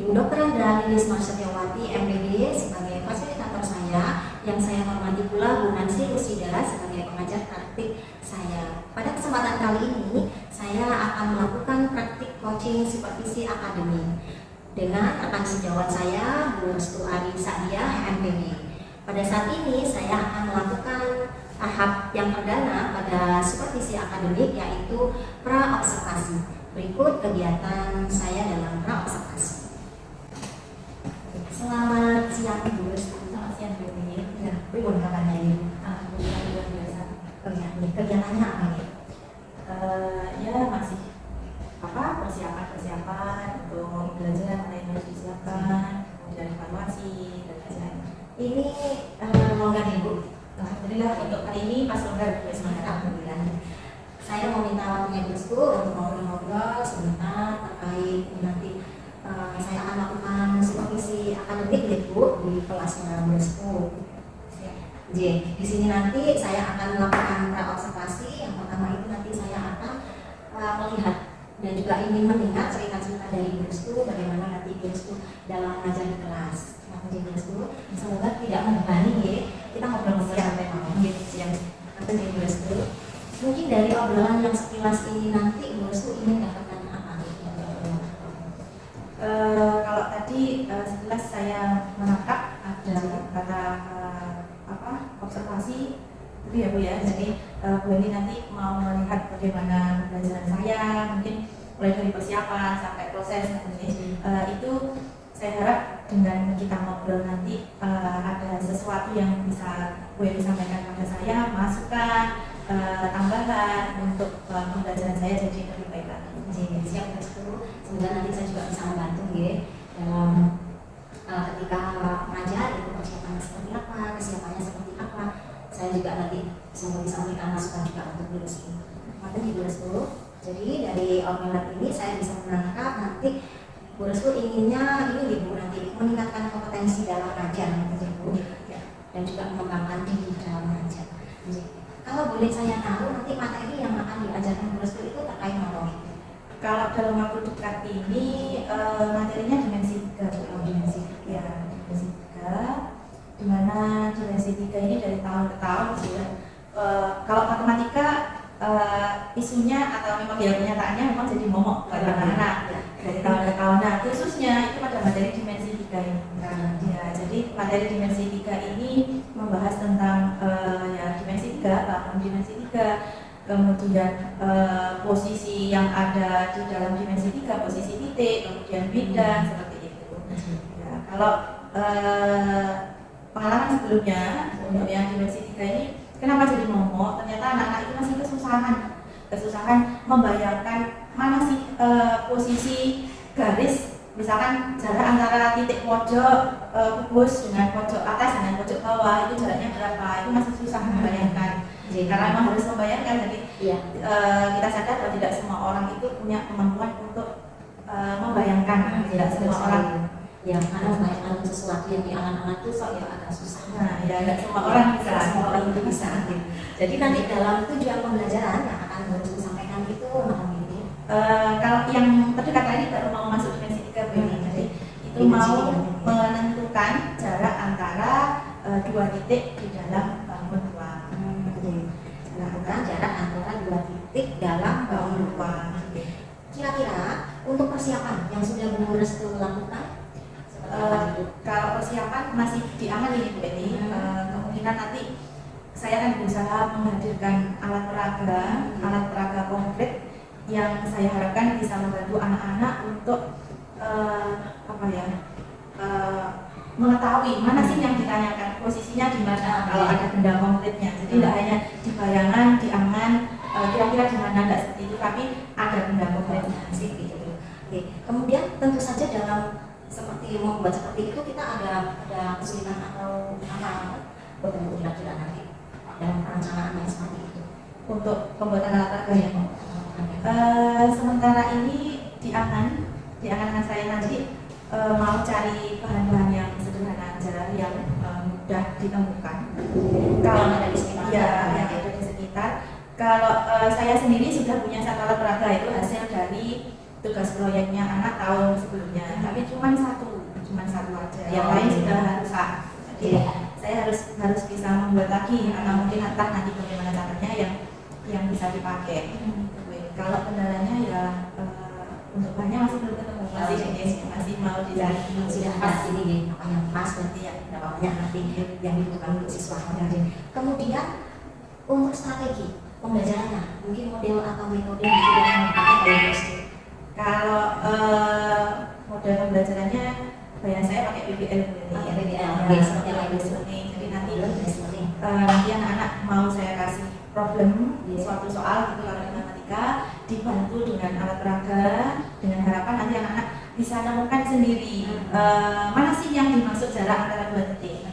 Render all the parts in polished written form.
Ibu Dr. Andra Lilis Marsyatiawati MPD sebagai fasilitator saya, yang saya hormati pula Bu Nancy Usida sebagai pengajar praktik saya. Pada kesempatan kali ini, saya akan melakukan praktik coaching supervisi akademik dengan rekan sejawat saya, Bu Restu Ari Sadiah MPD. Pada saat ini, saya akan melakukan tahap yang perdana pada supervisi akademik, yaitu pra-observasi. Berikut kegiatan saya dalam pra-observasi. Selamat siang Bu Restu. Selamat siang Bu Ini. Ya, bagaimana kabarnya ini? Alhamdulillah luar biasa. Oh ya, kegiatannya apa nih? Ya masih persiapan untuk belajar mulai disiapkan, kemudian evaluasi dan lain-lain. Ini longgar nih Bu. Alhamdulillah untuk kali ini pas longgar Bu. Alhamdulillah. Saya mau minta waktunya Bu Restu untuk ngobrol-ngobrol sebentar terkait nanti saya akan melakukan supervisi akademik nih Bu di kelasnya Bu Restu. Jadi di sini nanti saya akan melakukan pra-observasi. Yang pertama itu nanti saya akan melihat dan juga ingin mendengar cerita-cerita dari Bu Restu, bagaimana nanti Bu Restu dalam mengajar di kelas. Nah, Bu Restu, semoga tidak membebani ya. Kita ngobrol-ngobrol sampai malam gitu siang. Nanti Bu Restu, mungkin dari obrolan yang sekilas ini nanti Bu Restu ingin dapatkan apa? Kalau tadi sekilas saya menangkap ada kata observasi itu ya Bu ya. Jadi Bu ini nanti mau melihat bagaimana pembelajaran saya, mungkin mulai dari persiapan sampai proses nanti. Itu saya harap dengan kita ngobrol nanti ada sesuatu yang bisa Bu ini sampaikan pada saya, masukan, tambahan untuk pembelajaran saya jadi lebih baik lagi. Jadi siap Bu Restu. Semoga nanti saya juga bisa membantu ya dalam ketika mengajar itu persiapannya seperti apa, kesiapannya seperti apa. Saya juga nanti semoga bisa memberikan masukan juga untuk Bu Restu. Makanya Bu Restu. Jadi dari obrolan ini saya bisa menangkap nanti Bu Restu inginnya ini Bu nanti meningkatkan kompetensi dalam mengajar gitu Bu. Dan juga mengembangkan diri dalam mengajar. Jadi, kalau boleh saya tahu nanti materi yang akan diajarkan Bu Restu itu terkait apa? Kalau dalam waktu dekat ini materinya dimensi 3 dimensi 3, di mana dimensi 3 ini dari tahun ke tahun sudah kalau matematika isunya atau memang ya kenyataannya memang jadi momok buat anak-anak dari tahun ke tahun. Nah, khususnya itu pada materi dimensi 3 ini. Ya, jadi materi dimensi 3 ini membahas tentang dimensi 3, bangun dimensi 3, kemudian posisi yang ada di dalam dimensi 3, posisi titik, kemudian bidang, seperti itu. Ya, kalau pengalaman sebelumnya untuk yang dimensi 3 ini kenapa jadi momok? Ternyata anak-anak itu masih kesusahan membayangkan mana sih posisi garis, misalkan jarak antara titik pojok kubus dengan pojok atas dengan pojok bawah itu jaraknya berapa, itu masih susah membayangkan. Jadi, karena memang harus membayangkan, jadi kita sadar bahwa tidak semua orang itu punya kemampuan untuk membayangkan. Tidak semua orang yang karena membayangkan sesuatu yang di anak-anak itu sok ya agak susah. Nah, ya nggak semua orang bisa. Semua orang itu bisa. Jadi nanti dalam tujuan pembelajaran yang akan Bu Restu sampaikan itu malam ini. Kalau yang terdekat tadi baru mau masuk dimensi 3 Bu. Jadi itu mau menentukan jarak antara dua titik di dalam bangun ruang. Menentukan jarak antara dua titik dalam bangun ruang. Kira-kira untuk persiapan yang sudah Bu Restu lakukan? Kalau persiapan masih diaman ini Bu Eni, kemungkinan nanti saya akan berusaha menghadirkan alat peraga konkret yang saya harapkan bisa membantu anak-anak untuk mengetahui mana sih yang ditanyakan, posisinya di mana kalau ada benda konkretnya. Jadi tidak hanya di bayangan, di angan, kira-kira di mana, tidak seperti itu, tapi ada benda konkretnya sih gitu. Oke. Kemudian tentu saja dalam seperti membuat seperti itu kita ada kesulitan atau apa betul kira-kira nanti dalam perencanaan yang seperti itu untuk pembuatan alat peraga ya. Sementara ini di angan saya nanti mau cari bahan-bahan yang sederhana aja yang mudah ditemukan. Kalau ada di sekitar, yang ada di sekitar. Kalau saya sendiri sudah punya satu alat peraga, itu hasil dari tugas proyeknya anak tahun sebelumnya, tapi cuma satu aja, yang lain sudah rusak. Jadi saya harus bisa membuat lagi, atau mungkin nanti bagaimana caranya yang bisa dipakai. Kalau kendalanya ya untuk bahannya masih belum ketemu, masih mau dicari. Sudah pas ini apa yang pas nanti ya tidak banyak nanti yang dibutuhkan untuk siswa. Kemudian untuk strategi pembelajarannya, mungkin model atau metode yang dipakai oleh SD. Kalau model pembelajarannya, bayan saya pakai PBL ini. Seperti learning. Jadi nanti anak-anak mau saya kasih problem suatu soal gitu kalau di matematika, dibantu dengan alat peraga, dengan harapan nanti anak-anak bisa menemukan sendiri mana sih yang dimaksud jarak antara dua titik.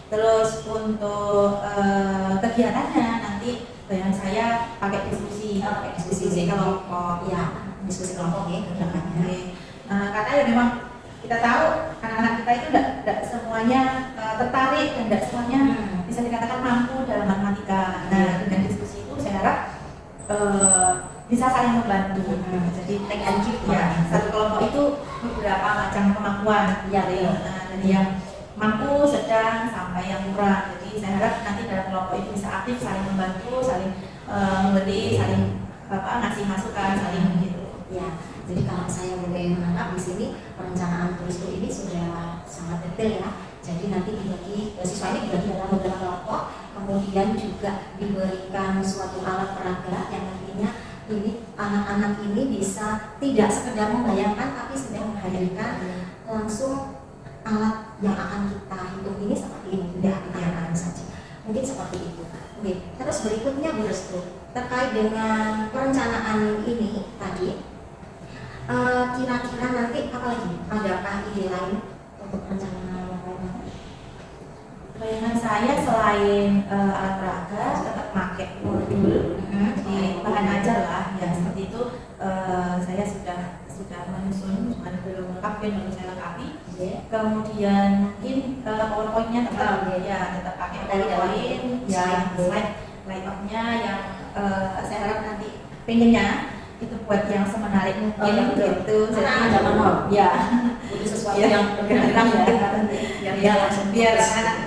Terus untuk kegiatannya nanti bayan saya pakai diskusi kelompok. Ya, diskusi kelompok ya. Karena ya memang kita tahu anak-anak kita itu tidak semuanya tertarik dan tidak semuanya bisa dikatakan mampu dalam matematika. Nah, dengan diskusi itu saya harap bisa saling membantu. Jadi take and give ya. Satu kelompok itu beberapa macam kemampuan. Dari yang mampu, sedang, sampai yang kurang. Jadi saya harap nanti dalam kelompok itu bisa aktif, saling membantu, saling memberi, saling ngasih masukan, saling gitu. Ya. Jadi kalau saya boleh menangkap di sini perencanaan tulisku ini sudah sangat detail ya. Jadi nanti dibagi siswa ini dibagi dalam beberapa kelompok, kemudian juga diberikan suatu alat peraga yang nantinya ini anak-anak ini bisa tidak sekedar membayangkan tapi sudah menghadirkan langsung alat yang akan kita hitung ini seperti ini, tidak dibayangkan saja. Mungkin seperti itu. Oke. Terus berikutnya Bu Restu terkait dengan perencanaan ini tadi. Kira-kira nanti apa lagi? Adakah ide lain untuk perencanaan lain? Bayangan saya selain alat peraga tetap pakai modul di bahan ajar lah ya seperti itu. Saya sudah menyusun, cuma belum lengkap, belum saya lengkapi. Kemudian mungkin PowerPoint-nya tetap tetap pakai PowerPoint ya, slide layout-nya yang saya harap nanti pengennya itu buat yang semenarik mungkin gitu. Jadi ada manual. Ya, butuh sesuatu yang bergerak biar anak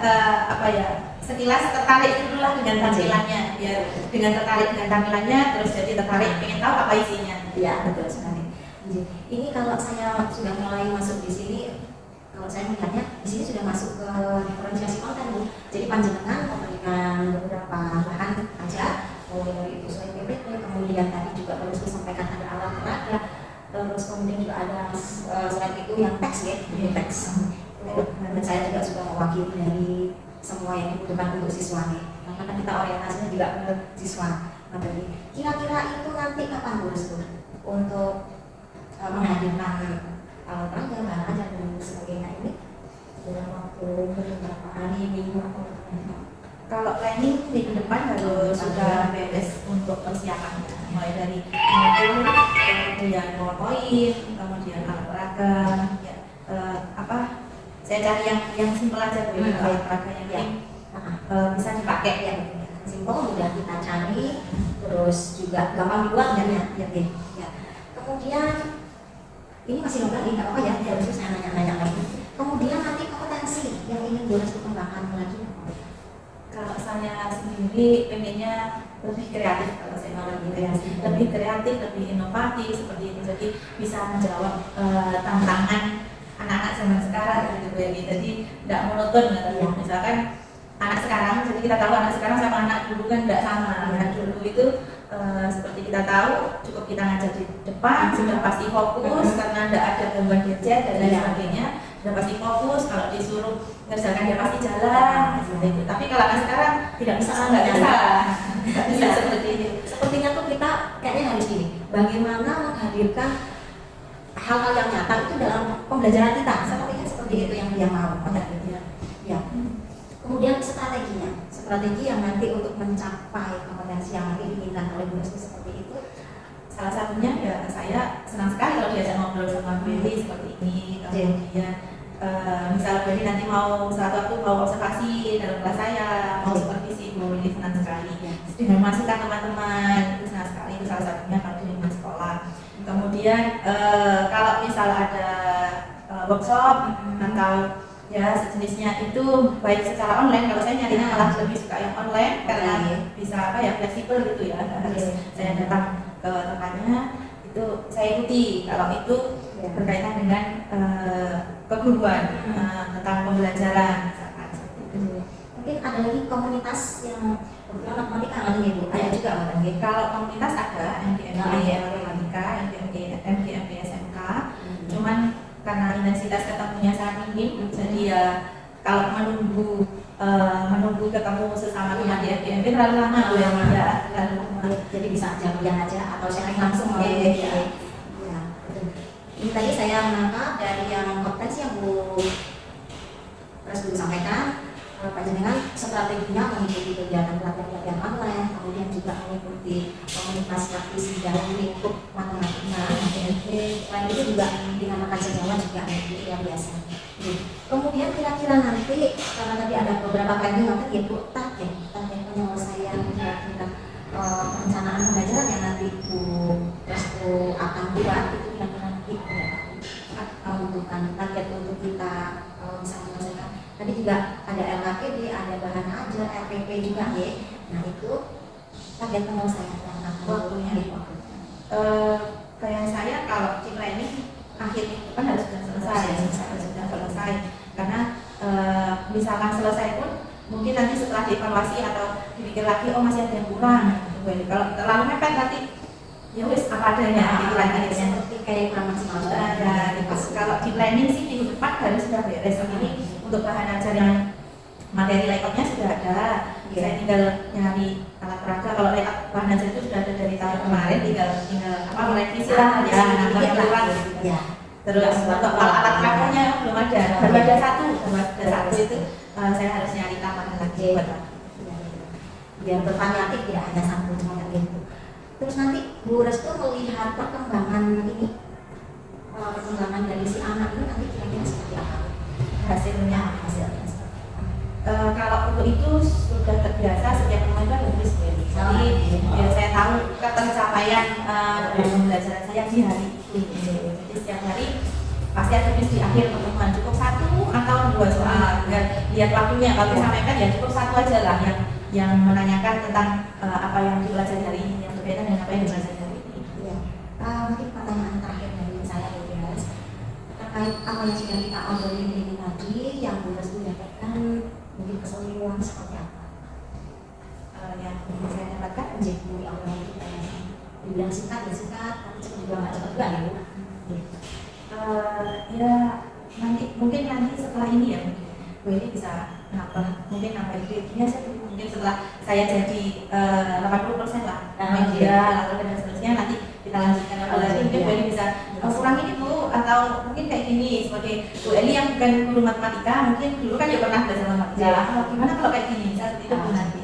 sekilas tertarik dulu lah dengan tampilannya, biar dengan tertarik dengan tampilannya terus jadi tertarik pengen tahu apa isinya. Iya, betul sekali. Ini kalau saya sudah mulai masuk di sini, kalau saya melihatnya di sini sudah masuk ke diferensiasi konten Bu. Jadi panjenengan memberikan beberapa bahan aja, mulai dari itu selain PPT, kemudian tadi juga harus disampaikan ada alat peraga, terus kemudian juga ada selain itu yang teks ya, teks. Dan saya juga sudah mewakili dari semua yang dibutuhkan untuk siswanya. Karena kita orientasinya juga ke siswa. Kira-kira itu nanti kapan Bu Restu untuk menghadirkan alat peraga, bahan ajar dan sebagainya ini dalam waktu beberapa hari, minggu atau kalau planning di depan harus sudah beres untuk persiapannya, mulai dari modul, kemudian PowerPoint, kemudian alat peraga, saya cari yang simpel aja Bu, alat peraga yang bisa dipakai ya, simpel mudah kita cari, terus juga gampang dibuat ya. Kemudian ini masih longgar nih, nggak apa ya, terus saya nanya-nanya lagi. Kemudian nanti kompetensi yang ingin Bu Restu kembangkan lagi. Kalau saya sendiri pengennya lebih kreatif, kalau saya mau lebih kreatif, lebih inovatif seperti itu. Jadi bisa menjawab tantangan anak-anak zaman sekarang gitu ya. Jadi tidak monoton ya. Misalkan anak sekarang, jadi kita tahu anak sekarang sama anak dulu kan tidak sama. Anak dulu itu seperti kita tahu cukup kita ngajar di depan sudah pasti fokus karena tidak ada gangguan gadget dan lain sebagainya. Sudah pasti fokus, kalau disuruh ngerjakan dia pasti jalan seperti itu. Tapi kalau anak sekarang tidak bisa, nggak bisa seperti itu. Sepertinya tuh kita kayaknya harus gini, bagaimana menghadirkan hal-hal yang nyata itu dalam pembelajaran kita. Sepertinya seperti itu yang dia mau. Ya. Kemudian strategi yang nanti untuk mencapai kompetensi yang nanti diinginkan oleh Bu Restu seperti itu. Salah satunya ya saya senang sekali kalau diajak ngobrol sama Beli seperti ini. Kemudian misal Beli nanti mau suatu waktu mau observasi dalam kelas saya, mau supervisi, Bu Beli senang sekali. Dengan masukan teman-teman itu senang sekali, itu salah satunya kalau di lingkungan sekolah. Kemudian Kemudian kalau misal ada workshop atau ya sejenisnya itu baik secara online, kalau saya nyarinya malah lebih suka yang online karena bisa apa ya, fleksibel gitu ya, nggak harus saya datang ke tempatnya, itu saya ikuti kalau itu berkaitan dengan keguruan tentang pembelajaran misalkan seperti itu. Mungkin ada lagi komunitas yang kebetulan matematika kan ya Bu, ada juga kan ya? Kalau komunitas ada MGMG matematika, MGMG SMK, cuman karena intensitas ketemunya sangat minim, jadi ya kalau menunggu ketemu sesama teman di FGMP terlalu lama tuh yang ada, terlalu lama. Jadi bisa jam-jam aja atau sharing langsung. Ya. Ini tadi saya menangkap dari yang kompetensi yang Bu Restu sampaikan, Pak Jenengan strateginya mengikuti kegiatan pelatihan online, kemudian juga mengikuti komunitas praktisi dalam lingkup matematika, selain itu juga dengan rekan sejawat juga yang biasa. Kemudian kira-kira nanti karena tadi ada beberapa planning nanti ya Bu, target penyelesaian kira-kira perencanaan pembelajaran yang nanti Bu Restu akan buat itu kira-kira nanti membutuhkan target untuk kita bisa menyelesaikan. Tadi juga ada LKPD, ada bahan ajar, RPP juga ya. Nah itu target penyelesaian yang akan waktunya. Kayak saya kalau di planning akhir minggu kan harus sudah selesai. Karena misalkan selesai pun mungkin nanti setelah dievaluasi atau dipikir lagi, oh masih ada yang kurang. Kalau terlalu mepet nanti ya wis apa adanya gitu kan akhirnya. Seperti kayak kurang maksimal. Kalau di planning sih minggu depan harus sudah beres. Ini untuk bahan ajar yang materi layoutnya sudah ada. Saya tinggal nyari alat peraga. Kalau layout bahan ajar itu sudah ada dari tahun kemarin, tinggal apa merevisi lah ya, nambah kurang gitu. Ya. Terus untuk alat peraganya belum ada. Baru ada satu itu saya harus nyari tambahan lagi buat biar bervariatif, tidak hanya satu cuma gitu. Terus nanti Bu Restu melihat perkembangan ini, perkembangan dari si anak ini nanti kira-kira seperti apa hasilnya. Kalau untuk itu sudah terbiasa setiap teman kan menulis sendiri. Jadi biar saya tahu pencapaian dalam pembelajaran saya di hari itu. Jadi setiap hari pasti ada tulis di akhir pertemuan cukup satu atau dua soal. Dan lihat waktunya, kalau disampaikan ya cukup satu aja lah yang menanyakan tentang apa yang dipelajari hari ini, yang berkaitan dengan apa yang dipelajari hari ini. Ya. Mungkin pertanyaan terakhir dari saya ya, terkait apa yang sudah kita obrolin ini tadi, yang Bu Restu dapatkan mungkin keseluruhan seperti apa? Yang saya dapatkan menjadi obrolan kita yang dibilang singkat ya singkat, tapi cepat juga nggak cepat juga ya Bu. Ya mungkin nanti setelah ini ya Bu ini bisa mungkin apa ide-nya mungkin setelah saya jadi 80% lah media lalu dan seterusnya, nanti kita lanjutkan lagi. Mungkin Bu Eli bisa kurang ini Bu, atau mungkin kayak gini seperti Bu Eli yang bukan guru matematika, mungkin dulu kan ya pernah belajar matematika, gimana kalau kayak gini seperti itu Bu nanti.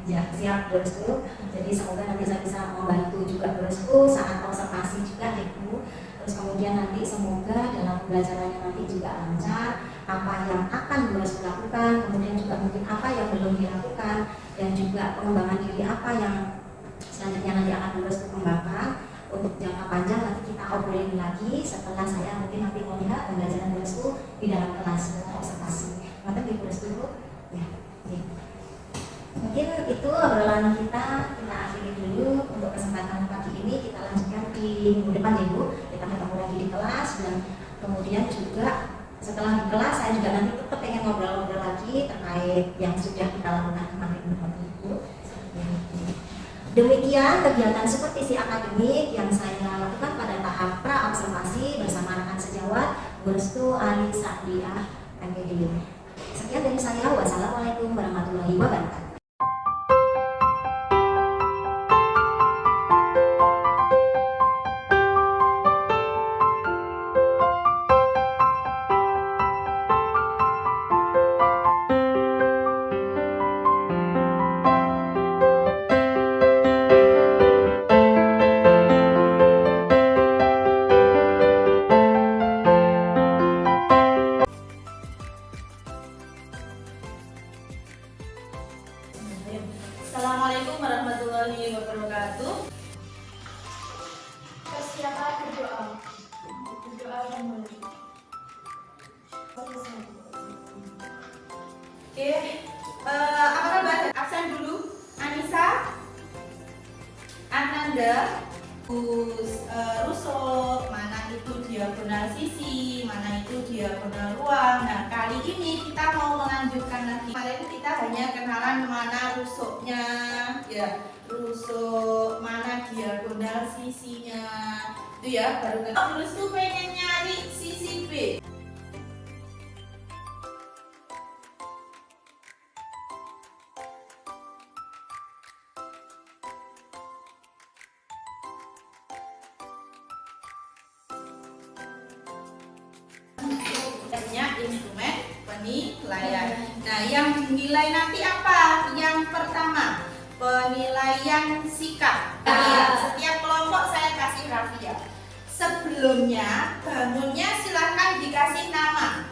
Ya siap Bu Restu. Jadi semoga nanti saya bisa membantu juga Bu Restu saat observasi juga ya Bu. Terus kemudian nanti semoga dalam pembelajarannya nanti juga lancar, apa yang akan Bu Restu lakukan, kemudian juga mungkin apa yang belum dilakukan, dan juga pengembangan diri apa yang selanjutnya nanti akan Bu Restu kembangkan. Untuk jangka panjang nanti kita obrolin lagi setelah saya mungkin nanti melihat pembelajaran Bu Restu di dalam kelas observasi. Maka Bu Restu ya. Mungkin itu obrolan kita akhiri dulu untuk kesempatan pagi ini. Kita lanjutkan di minggu depan ya Bu. Kita ketemu lagi di kelas, dan kemudian juga setelah di kelas saya juga nanti tetap pengen ngobrol-ngobrol lagi terkait yang sudah kita lakukan kemarin Bu. Demikian kegiatan supervisi akademik yang saya lakukan pada tahap pra observasi bersama rekan sejawat Bu Restu Ali Sa'diah MPD. Sekian dari saya. Wassalamualaikum warahmatullahi wabarakatuh. Oke, apa kabar? Absen dulu. Anissa, Ananda, terus rusuk, mana itu diagonal sisi, mana itu diagonal ruang. Nah, kali ini kita mau melanjutkan lagi. Kemarin kita hanya kenalan mana rusuknya, ya, rusuk, mana diagonal sisinya. Itu ya, baru kenal. Terus tuh pengen nyari sisi B. Instrumen penilaian. Nah, yang dinilai nanti apa? Yang pertama, penilaian sikap. Setiap kelompok saya kasih rafia. Sebelumnya, bangunnya silakan dikasih nama.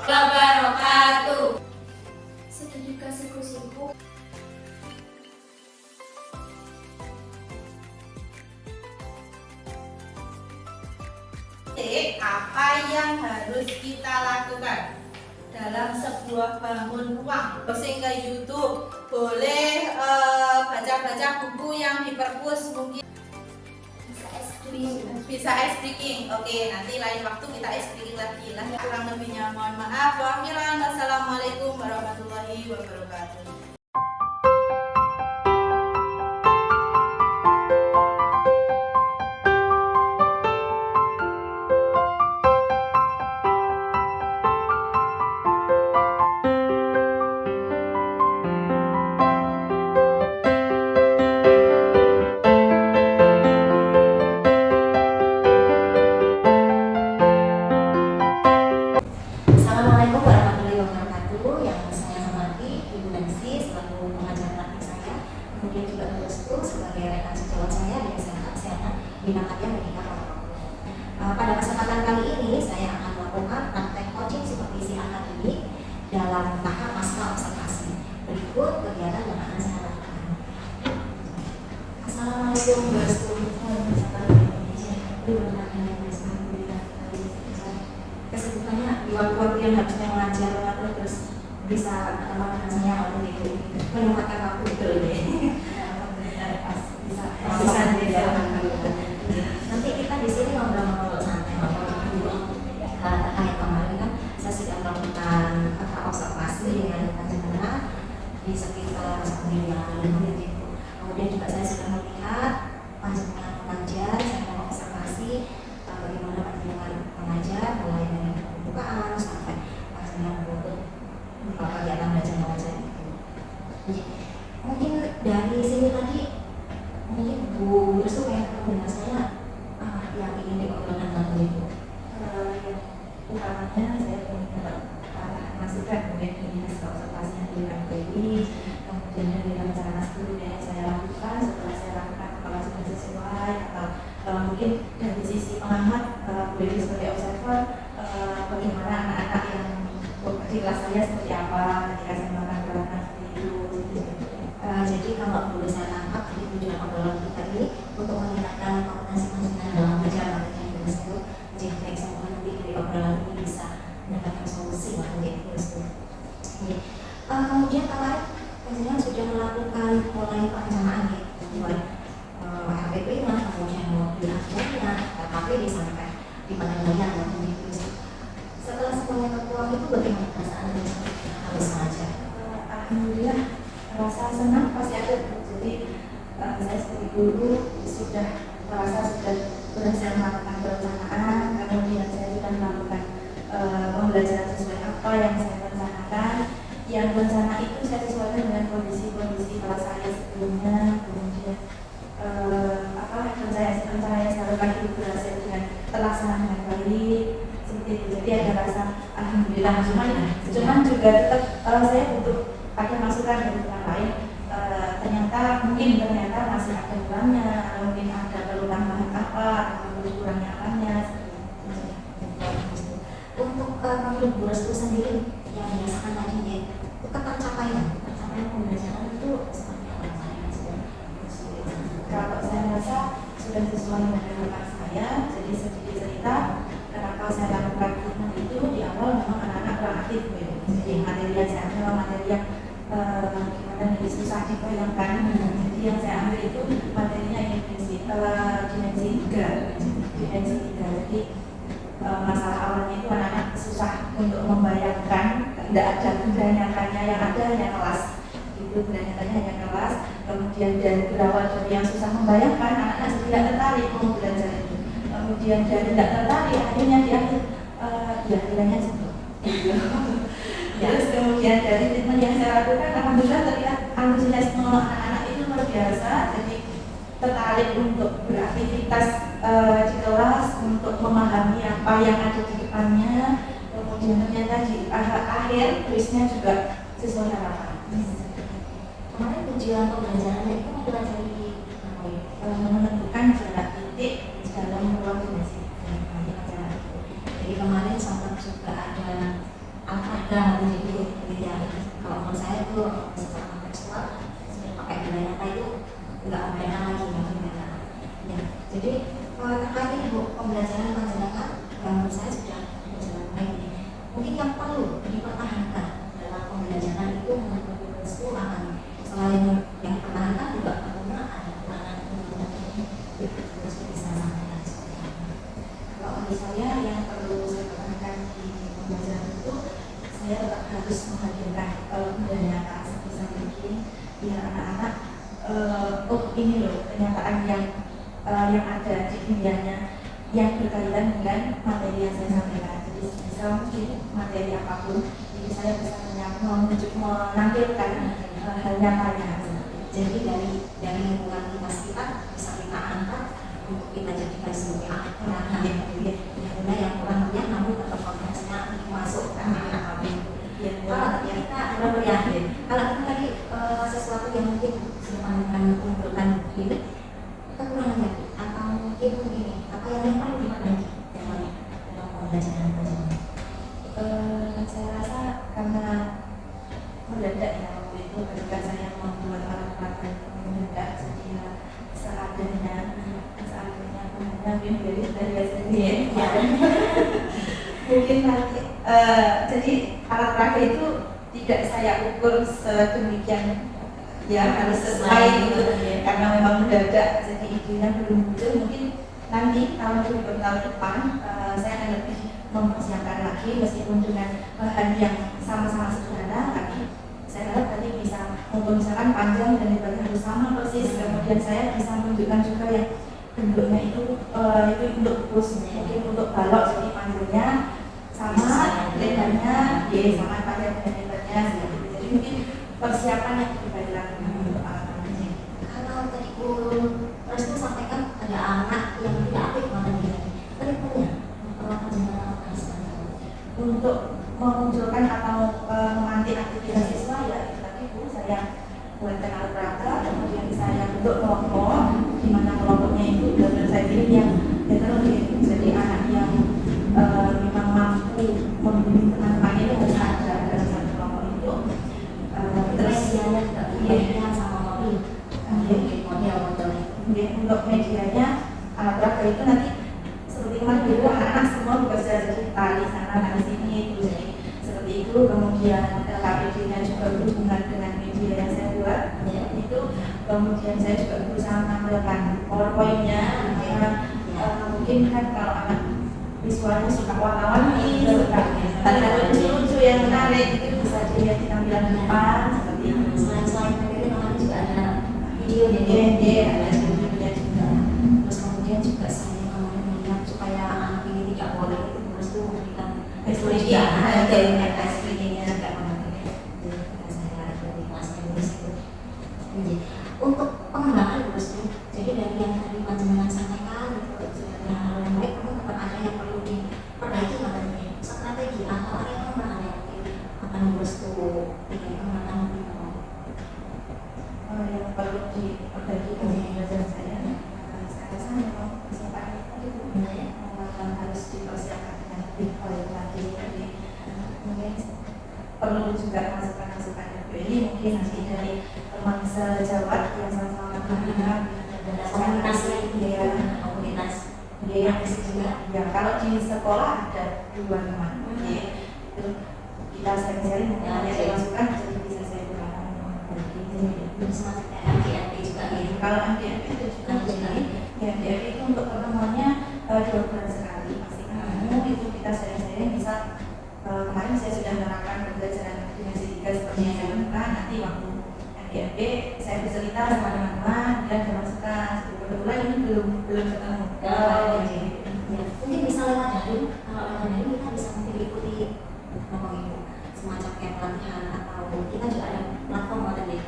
Wabarakatuh. Sedikit siku-siku. Apa yang harus kita lakukan dalam sebuah bangun ruang? Browsing ke YouTube, boleh baca-baca buku yang di perpus, mungkin bisa ice breaking. Oke, nanti lain waktu kita ice breaking lagi lah. Kurang lebihnya mohon maaf. Wassalamualaikum warahmatullahi wabarakatuh. Assalamualaikum warahmatullahi wabarakatuh. Yang saya hormati Ibu Nancy selaku pengajar praktik saya, kemudian juga Tustu sebagai rekan sejawat saya di SMA Kesehatan Bina Karya Medika Papua. Pada kesempatan kali ini saya akan melakukan praktek coaching supervisi akademik dalam tahap masa observasi. Berikut kegiatan yang akan saya lakukan. Assalamualaikum kesibukannya di waktu-waktu yang harusnya mengajar terus bisa ketemu dengan saya waktu itu menyempatkan waktu itu bisa nanti kita di sini ngobrol-ngobrol santai terkait kemarin kan saya sudah melakukan observasi dengan bagaimana di sekitar 1 minggu yang lalu gitu. Kemudian juga saya sudah melihat panjenengan mengajar, saya mengobservasi bagaimana panjenengan mengajar mulai dari pembukaan sampai panjenengan menutup kegiatan belajar mengajar itu. Mungkin dari sini tadi mungkin Bu Yusuf yang dengan saya yang ingin diobrolkan tentang itu. Utamanya saya ingin masukan kemudian ini hasil observasi yang dilakukan, kemudian dari rencana studi yang saya lakukan, setelah saya lakukan apakah sudah sesuai atau mungkin dari sisi pengamat beliau sebagai observer bagaimana anak-anak yang di kelas saya seperti apa ketika saya melakukan kelas seperti itu. Jadi kalau boleh saya tangkap di tujuan obrolan kita ini untuk meningkatkan kompetensi panjenengan dalam belajar materi yang tersebut. Jadi semoga nanti dari obrolan ini bisa mendapatkan solusi menjadi tersebut. Kemudian kemarin panjenengan sudah melakukan mulai perencanaan ya, buat RPP kemudian di akhirnya tapi sampai di penilaian dan begitu. Setelah semuanya tertuang itu bagaimana perasaan habis mengajar? Alhamdulillah rasa senang pasti ada. Jadi saya sebagai guru sudah merasa sudah berhasil melakukan perencanaan, kemudian saya sudah melakukan pembelajaran sesuai apa yang saya rencanakan. Yang rencana itu saya sesuaikan dengan kondisi-kondisi kelas saya sebelumnya, kemudian rencana yang saya lakukan itu berhasil dengan terlaksana dengan baik seperti itu. Jadi ada rasa alhamdulillah. Cuman juga tetap saya butuh ada masukan dari orang lain. Ternyata masih ada kurangnya, atau mungkin ada perlu tambahan apa, atau perlu kurangnya apanya. Untuk menurut Bu Restu sendiri yang dirasakan tadi ya, pencapaian pembelajaran itu seperti apa? Kalau saya rasa sudah sesuai dengan harapan saya. saya. Jadi sedikit cerita kenapa saya lakukan treatment itu. Di awal memang anak-anak kurang aktif ya. Jadi materi yang saya ambil materi yang gimana nih, susah dibayangkan. Jadi yang saya ambil itu materinya dimensi 3. Jadi masalah awalnya itu anak-anak susah untuk membayangkan, tidak ada benda nyatanya, yang ada hanya kelas itu, benda nyatanya hanya kelas. Kemudian dari berawal dari yang susah membayangkan, anak-anak jadi tidak tertarik mau belajar itu. Kemudian dari tidak tertarik, akhirnya di akhir ya kiranya cukup. Terus kemudian dari treatment yang saya lakukan, alhamdulillah terlihat antusiasme anak-anak itu luar biasa. Jadi tertarik untuk beraktivitas di kelas, untuk memahami apa yang ada di depannya. Kemudian ternyata di akhir tulisnya juga sesuai harapan. Kemarin tujuan pembelajarannya itu mempelajari apa ya? Menentukan jarak titik dalam ruang dimensi. Jadi kemarin sempat juga ada alfaga jadi ya kalau menurut saya itu secara kontekstual sudah pakai nilai nyata itu nggak ada lagi maksudnya. Ya, jadi terkait ini Bu, pembelajaran panjenengan yang menurut saya sudah berjalan baik ini. Mungkin yang perlu dipertahankan dalam pembelajaran itu menurut saya akan selain yang dipertahankan juga tentunya ada peranan terus bisa sampaikan seperti apa. Kalau bagi saya yang perlu saya pertahankan di pembelajaran itu, saya tetap harus menghadirkan budaya nyata sebisa mungkin biar anak-anak oh ini loh kenyataan yang ada di dunianya yang berkaitan dengan materi yang saya sampaikan. Jadi sebisa mungkin materi apapun, jadi saya bisa menampilkan hal nyatanya. Jadi dari lingkungan kita sekitar bisa kita angkat untuk kita jadikan sebagai alat peranan yang kurang lebih namun tetap konteksnya masuk kan kalau kita kalau kita tadi sesuatu yang mungkin akan mengumpulkan ini kekurangannya atau mungkin begini apa yang perlu diperbaiki dalam pembelajaran saya rasa karena mendadak ya waktu itu ketika saya membuat alat peraga mendadak sedia seadanya dari sendiri ya. Mungkin nanti jadi alat peraga itu tidak saya ukur sedemikian ya harus sesuai gitu karena memang mendadak jadi idenya belum muncul. Mungkin nanti tahun depan saya akan lebih mempersiapkan lagi meskipun dengan bahan yang sama-sama sederhana, tapi saya harap tadi bisa misalkan panjang dan lebarnya harus sama persis. Kemudian saya bisa menunjukkan juga yang bentuknya itu untuk bus, mungkin untuk balok jadi panjangnya sama, lebarnya sama panjang dan lebarnya. Jadi mungkin persiapan yang lebih baik lagi untuk alat-alatnya. Kalau tadi Bu Restu sampaikan ada anak yang tidak aktif materi treatmentnya untuk memunculkan atau memantik aktivitas siswa ya tadi Bu saya buatkan alat peraga, kemudian saya bentuk kelompok di mana kelompoknya itu benar-benar saya pilih yang heterogen, jadi anak yang memang mampu membimbing teman-temannya itu harus ada dalam satu kelompok itu. Terus medianya sama model untuk medianya alat peraga itu nanti seperti kemarin dulu anak-anak semua bekerja jadi tali sana tali sini itu jadi seperti itu. Kemudian KPD-nya juga berhubungan dengan media yang saya buat itu. Kemudian saya juga berusaha menampilkan PowerPoint-nya karena mungkin kan kalau anak visualnya suka warna-warni, suka tanda lucu-lucu yang menarik itu bisa dilihat di tampilan depan seperti itu. Selain materi namanya juga ada video ada videonya juga. Terus kemudian juga saya kemarin melihat supaya anak ini tidak boleh itu harus tuh memberikan ekspresi ekspresinya tidak mengerti. Jadi saya dari kelasnya itu. Untuk pengembangan terus tuh. Jadi dari yang tadi panjenengan sampaikan itu sudah hal yang baik, namun tetap ada yang perlu diperbaiki materi strategi atau area pengembangan yang akan terus tuh dikembangkan lebih banyak. Yang perlu diperbaiki dari belajar saya rasa memang persiapan itu harus dipersiapkan dengan lebih baik lagi. Jadi mungkin perlu juga masukan-masukan ini mungkin nanti dari teman sejawat yang sama-sama berguna komunikasi ya yang fisik juga. Ya, kalau di sekolah ada 2 teman. Itu kita sering-sering hanya saya masukkan jadi bisa saya gunakan. Jadi semacam kayak MDMP juga ya. Kalau MDMP itu juga jadi ya MDMP itu untuk pertemuannya 2 bulan sekali pasti ketemu. Itu kita sering-sering bisa kemarin saya sudah menerapkan pembelajaran dimensi 3 seperti yang saya lakukan. Nanti waktu MDMP saya bercerita sama teman-teman dan dimasukkan. Kebetulan ini belum ketemu. Ya, mungkin bisa lewat daring. Kalau lewat daring kita bisa mungkin ikuti apa itu semacam kayak pelatihan atau kita juga ada platform ada deh.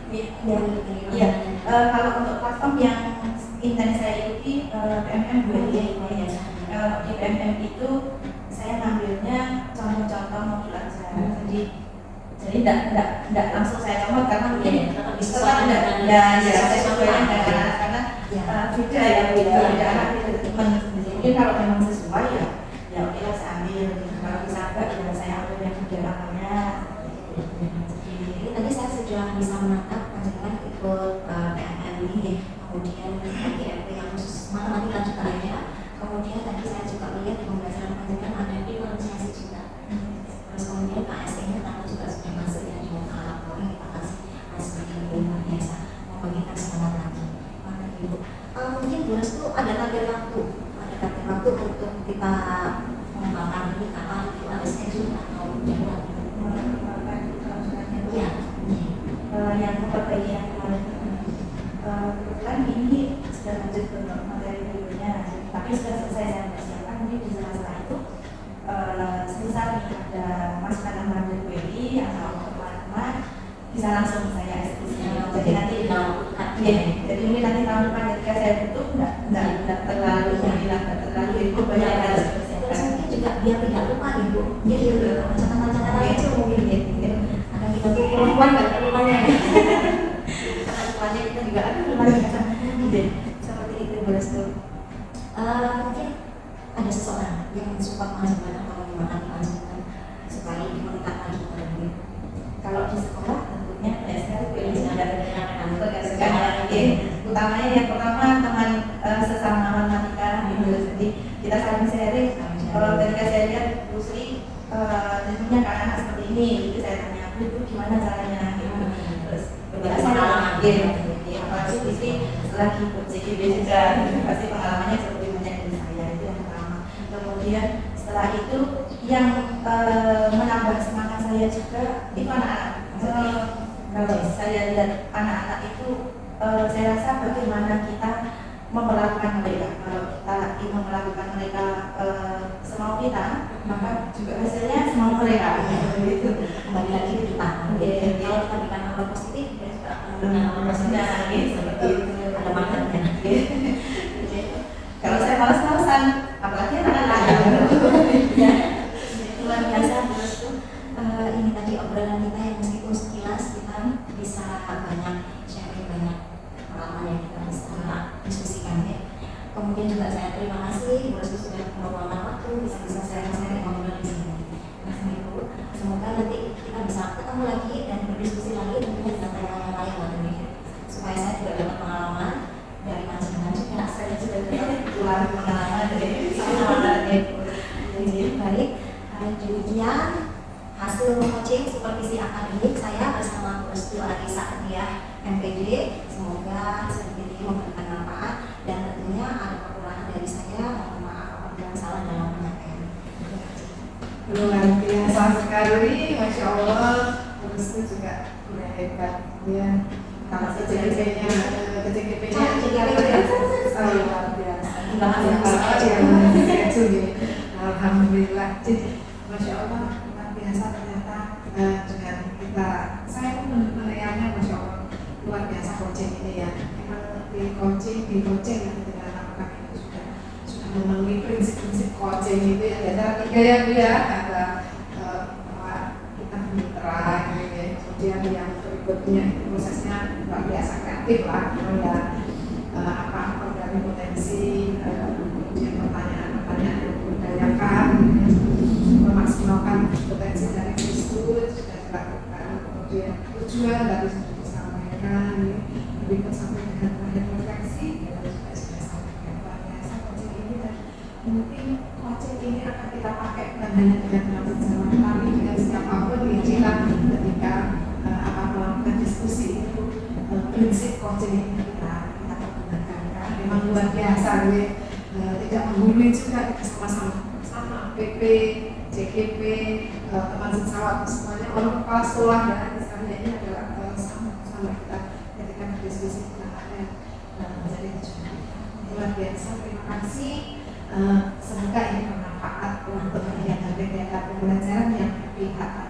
Iya. Kalau untuk platform yang intens saya ikuti PMM 2 ini ya. Di PMM itu saya ngambilnya contoh-contoh modul aja. Jadi tidak langsung saya comot karena mungkin tetap bisa saya sesuaikan dengan karena beda ya mungkin kalau memang sesuai ya oke lah saya ambil. Kalau bisa enggak ya saya ambil yang beda namanya. Jadi tadi saya sudah bisa menangkap panjenengan ikut PMM ini, kemudian MDMP yang khusus matematika juga ya. Kemudian tadi saya juga lihat di pembelajaran panjenengan ada di manusiasi juga. Terus kemudian KSE-nya ternyata juga sudah masuk ya di alat kita kasih sebagai luar biasa membagikan semangat lagi. Ibu, mungkin Bu Restu ada target waktu untuk kita mengembangkan ini kapan itu ada schedule atau jadwal? Iya. Yang memperbaiki yang kemarin kebetulan ini sudah lanjut ke materi berikutnya, tapi sudah selesai saya persiapkan. Mungkin di sela-sela itu semisal ada masukan tambahan dari query atau teman-teman bisa langsung saya eksekusi. Jadi nanti jadi ini nanti tahun depan ketika saya butuh nggak terlalu itu banyak yang harus Terus mungkin juga biar tidak lupa ibu, jadi catatan-catatan itu mungkin ada kita tuh perempuan nggak terlupanya. Catatan kita juga ada lupa seperti itu Bu Restu. Mungkin ada seseorang yang support panjenengan atau menyemangati panjenengan supaya dimenangkan lagi terlebih. Kalau di sekolah tentunya banyak sekali utamanya yang pertama teman sesama matematika gitu. Jadi kita saling sharing. Kalau ketika saya lihat Bu Sri tentunya anak-anak seperti ini, itu saya tanya itu gimana caranya gitu. Terus pengalaman apalagi Bu Sri lagi ikut CGB juga pasti pengalamannya seperti banyak dari saya. Itu yang pertama. Kemudian setelah itu yang menambah semangat saya juga itu anak-anak. Kalau saya lihat anak-anak itu saya rasa bagaimana kita memperlakukan mereka. Kalau kita ingin memperlakukan mereka semau kita, maka juga hasilnya semau mereka. Itu kembali lagi ke kita. Kalau kita berikan hal positif, kita juga akan positif seperti itu. Ada maknanya. Kalau saya malas-malasan, apalagi anak-anak. Luar biasa terus tuh. Ini tadi obrolan kita yang meskipun sekilas kita bisa banyak sharing, banyak pengalaman yang kita bisa diskusikan ya. Kemudian juga saya terima kasih Bu Restu sudah meluangkan waktu bisa sharing ngobrol di sini. Ibu, semoga nanti kita bisa ketemu lagi dan berdiskusi lagi tentunya dengan tema yang lain lagi supaya saya juga dapat pengalaman dari panjenengan juga. Saya juga dapat pengalaman dari sama Jadi baik, demikian hasil coaching supervisi akademik saya bersama Bu Restu Arisa dia MPD. Semoga sedikit ini memberikan manfaat dan tentunya ada kekurangan dari saya, mohon maaf apabila salah dalam penyampaian. Luar biasa sekali, Masya Allah. Bu Restu juga udah hebat ya. Kalau KJKP-nya luar biasa. Alhamdulillah. Jadi Masya Allah luar biasa ternyata dengan kita. Saya pun menilainya Masya Allah luar biasa coaching ini ya. Memang di coaching dengan anak-anak itu sudah memenuhi prinsip-prinsip coaching itu ya. Ada 3 ya Bu ya. Ada bahwa kita mitra gitu ya. Kemudian yang berikutnya itu prosesnya luar biasa kreatif lah. Ya apa dari potensi kemudian pertanyaan-pertanyaan yang memberdayakan, memaksimalkan potensi dari Kristus sudah dilakukan. Kemudian tujuan dari disampaikan, berikut sampai dengan terakhir refleksi, kita juga sudah sampaikan luar biasa coaching ini dan bukan hanya dengan mahasiswa, tapi dengan siapapun yang kita ketika akan melakukan diskusi itu prinsip coaching kita pergunakan. Memang luar biasa, tidak menggurui juga sama PP, JKP, teman sejawat semuanya orang kepala sekolah ya, misalnya ini adalah sama kita ketika berdiskusi tentang apa yang menjadi tujuan luar biasa. Terima kasih. Semoga ini bermanfaat untuk kegiatan-kegiatan pembelajaran yang berpihak pada